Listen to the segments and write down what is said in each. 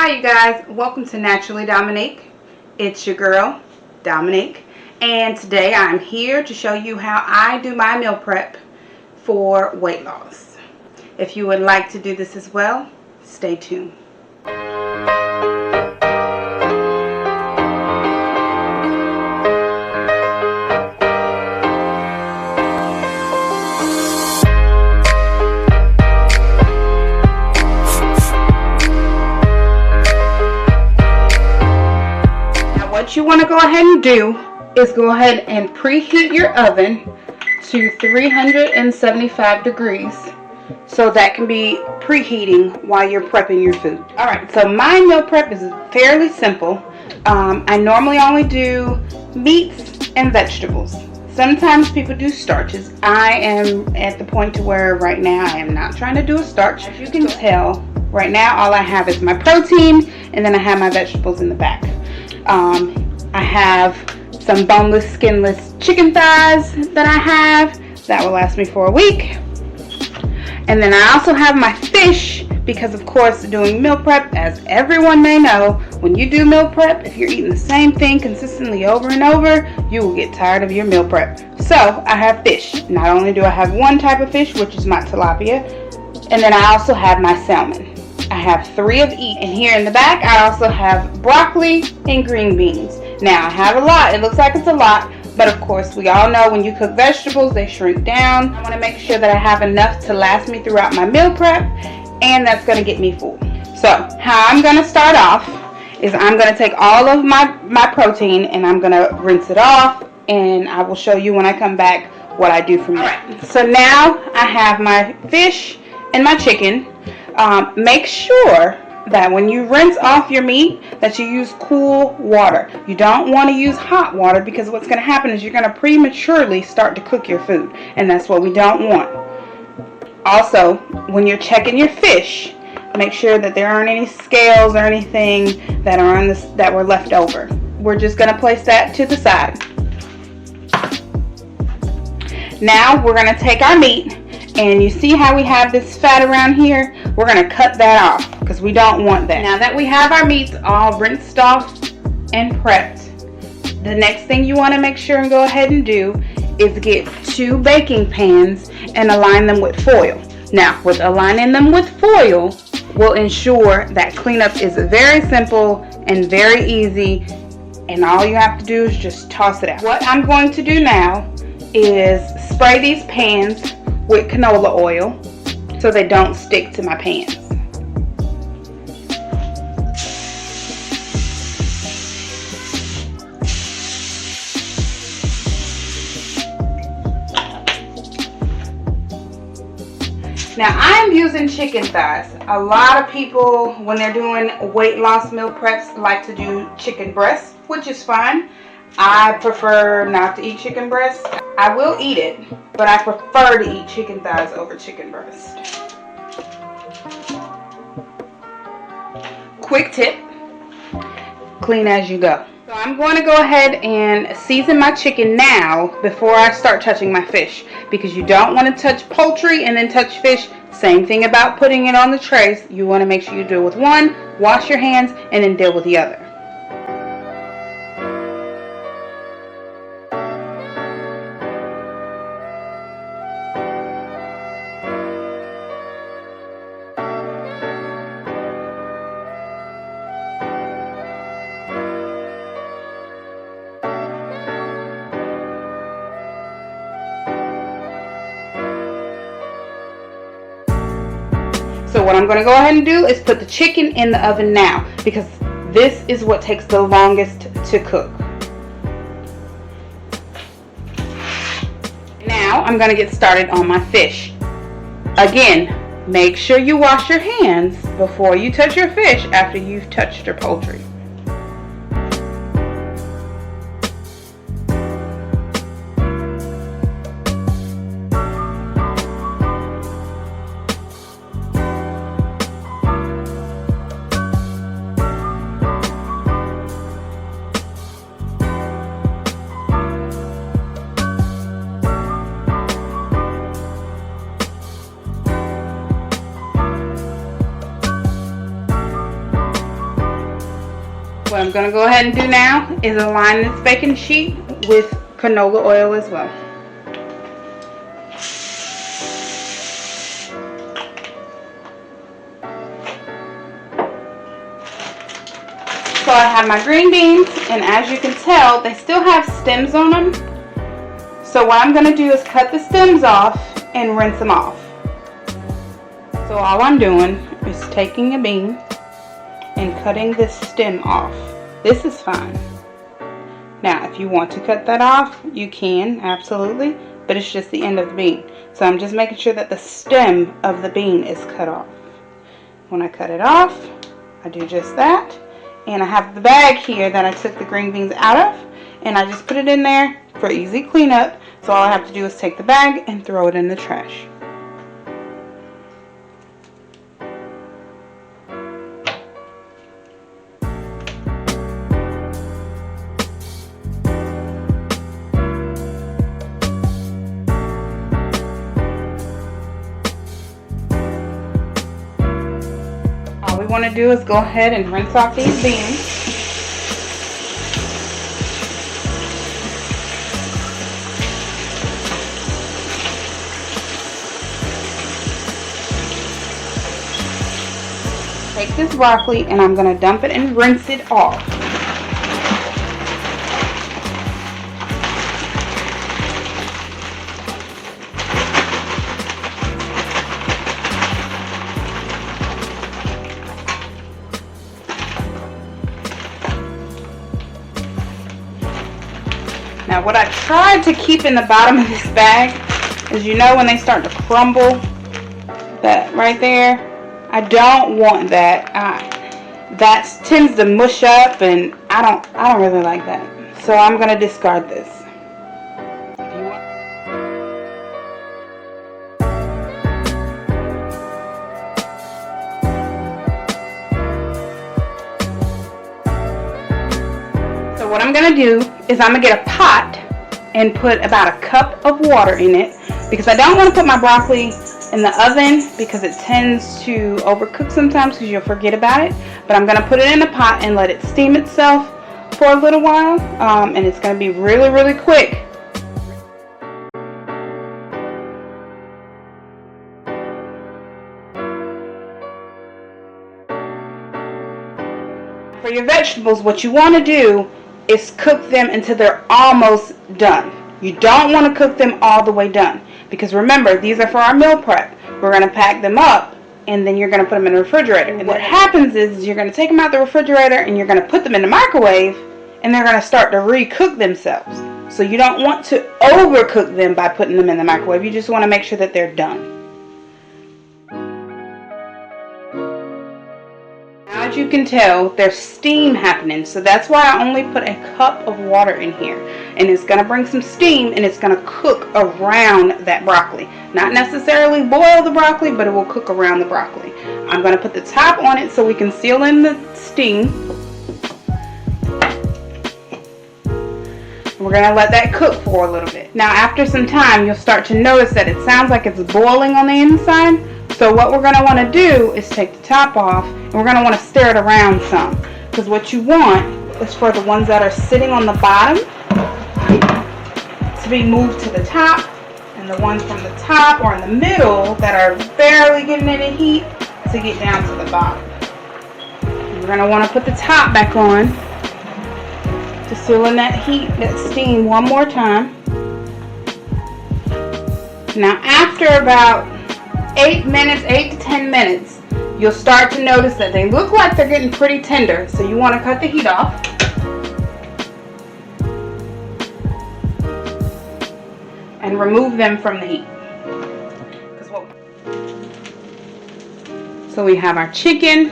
Hi you guys, welcome to Naturally Dominique. It's your girl, Dominique, and today I'm here to show you how I do my meal prep for weight loss. If you would like to do this as well, stay tuned. What you want to go ahead and do is go ahead and preheat your oven to 375 degrees so that can be preheating while you're prepping your food. Alright, so my meal prep is fairly simple. I normally only do meats and vegetables. Sometimes people do starches. I am at the point to where right now I am not trying to do a starch. As you can tell, right now all I have is my protein and then I have my vegetables in the back. I have some boneless, skinless chicken thighs that I have that will last me for a week. And then I also have my fish because, of course, doing meal prep, as everyone may know, when you do meal prep, if you're eating the same thing consistently over and over, you will get tired of your meal prep. So I have fish. Not only do I have one type of fish, which is my tilapia, and then I also have my salmon. I have 3 of each. And here in the back, I also have broccoli and green beans. Now, I have a lot. It looks like it's a lot, but of course, we all know when you cook vegetables, they shrink down. I want to make sure that I have enough to last me throughout my meal prep, and that's going to get me full. So, how I'm going to start off is I'm going to take all of my protein, and I'm going to rinse it off, and I will show you when I come back what I do from there. Alright, so now I have my fish and my chicken. Make sure that when you rinse off your meat that you use cool water. You don't want to use hot water because what's going to happen is you're going to prematurely start to cook your food, and that's what we don't want. Also, when you're checking your fish, make sure that there aren't any scales or anything that are on this that were left over. We're just going to place that to the side. Now we're going to take our meat, and you see how we have this fat around here? We're going to cut that off because we don't want that. Now that we have our meats all rinsed off and prepped, the next thing you want to make sure and go ahead and do is get 2 baking pans and align them with foil. Now, with aligning them with foil will ensure that cleanup is very simple and very easy, and all you have to do is just toss it out. What I'm going to do now is spray these pans with canola oil so they don't stick to my pans. Now I'm using chicken thighs. A lot of people, when they're doing weight loss meal preps, like to do chicken breasts, which is fine. I prefer not to eat chicken breast. I will eat it, but I prefer to eat chicken thighs over chicken breast. Quick tip, clean as you go. So I'm going to go ahead and season my chicken now before I start touching my fish, because you don't want to touch poultry and then touch fish. Same thing about putting it on the trays. You want to make sure you deal with one, wash your hands, and then deal with the other. So what I'm going to go ahead and do is put the chicken in the oven now, because this is what takes the longest to cook. Now I'm going to get started on my fish. Again, make sure you wash your hands before you touch your fish after you've touched your poultry. What I'm going to go ahead and do now is align this baking sheet with canola oil as well. So I have my green beans, and as you can tell, they still have stems on them. So what I'm going to do is cut the stems off and rinse them off. So all I'm doing is taking a bean and cutting this stem off. This is fine. Now if you want to cut that off, you can, absolutely, but it's just the end of the bean. So I'm just making sure that the stem of the bean is cut off. When I cut it off, I do just that. And I have the bag here that I took the green beans out of, and I just put it in there for easy cleanup. So all I have to do is take the bag and throw it in the trash. All we want to do is go ahead and rinse off these beans. Take this broccoli and I'm going to dump it and rinse it off. Now what I tried to keep in the bottom of this bag is, you know, when they start to crumble, that right there, I don't want that. That tends to mush up, and I don't really like that. So I'm gonna discard this. So what I'm gonna do is I'm gonna get a pot and put about a cup of water in it, because I don't want to put my broccoli in the oven because it tends to overcook sometimes because you'll forget about it. But I'm going to put it in a pot and let it steam itself for a little while, and it's going to be really quick. For your vegetables, what you want to do is cook them until they're almost done. You don't want to cook them all the way done, because remember, these are for our meal prep. We're going to pack them up, and then you're going to put them in the refrigerator. And what happens is you're going to take them out the refrigerator and you're going to put them in the microwave, and they're going to start to recook themselves. So you don't want to overcook them by putting them in the microwave. You just want to make sure that they're done. As you can tell, there's steam happening, so that's why I only put a cup of water in here, and it's going to bring some steam, and it's going to cook around that broccoli. Not necessarily boil the broccoli, but it will cook around the broccoli. I'm going to put the top on it so we can seal in the steam. We're going to let that cook for a little bit. Now after some time, you'll start to notice that it sounds like it's boiling on the inside. So what we're going to want to do is take the top off, and we're going to want to stir it around some, because what you want is for the ones that are sitting on the bottom to be moved to the top, and the ones from the top or in the middle that are barely getting any heat to get down to the bottom. We're going to want to put the top back on to seal in that heat, that steam, one more time. Now after about 8 to 10 minutes, you'll start to notice that they look like they're getting pretty tender. So you want to cut the heat off. And remove them from the heat. So we have our chicken,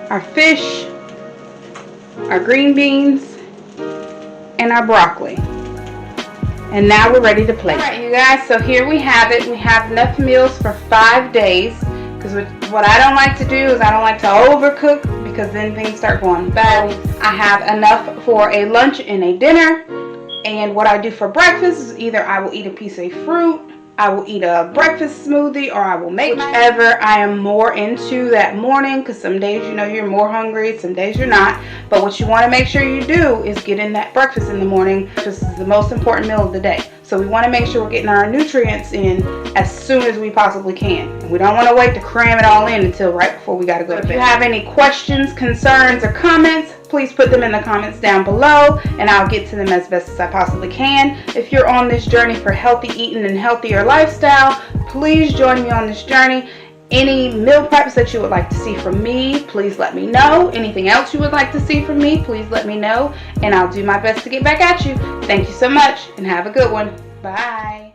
our fish, our green beans, and our broccoli. And now we're ready to plate. Alright you guys, so here we have it. We have enough meals for 5 days. Because what I don't like to do is I don't like to overcook, because then things start going bad. I have enough for a lunch and a dinner. And what I do for breakfast is either I will eat a piece of fruit I will eat a breakfast smoothie, or I will make whichever I am more into that morning, because some days you're more hungry, some days you're not. But what you want to make sure you do is get in that breakfast in the morning. This is the most important meal of the day. So we want to make sure we're getting our nutrients in as soon as we possibly can. And we don't want to wait to cram it all in until right before we got to go to bed. If you have any questions, concerns, or comments, please put them in the comments down below, and I'll get to them as best as I possibly can. If you're on this journey for healthy eating and healthier lifestyle, please join me on this journey. Any meal preps that you would like to see from me, please let me know. Anything else you would like to see from me, please let me know, and I'll do my best to get back at you. Thank you so much, and have a good one. Bye.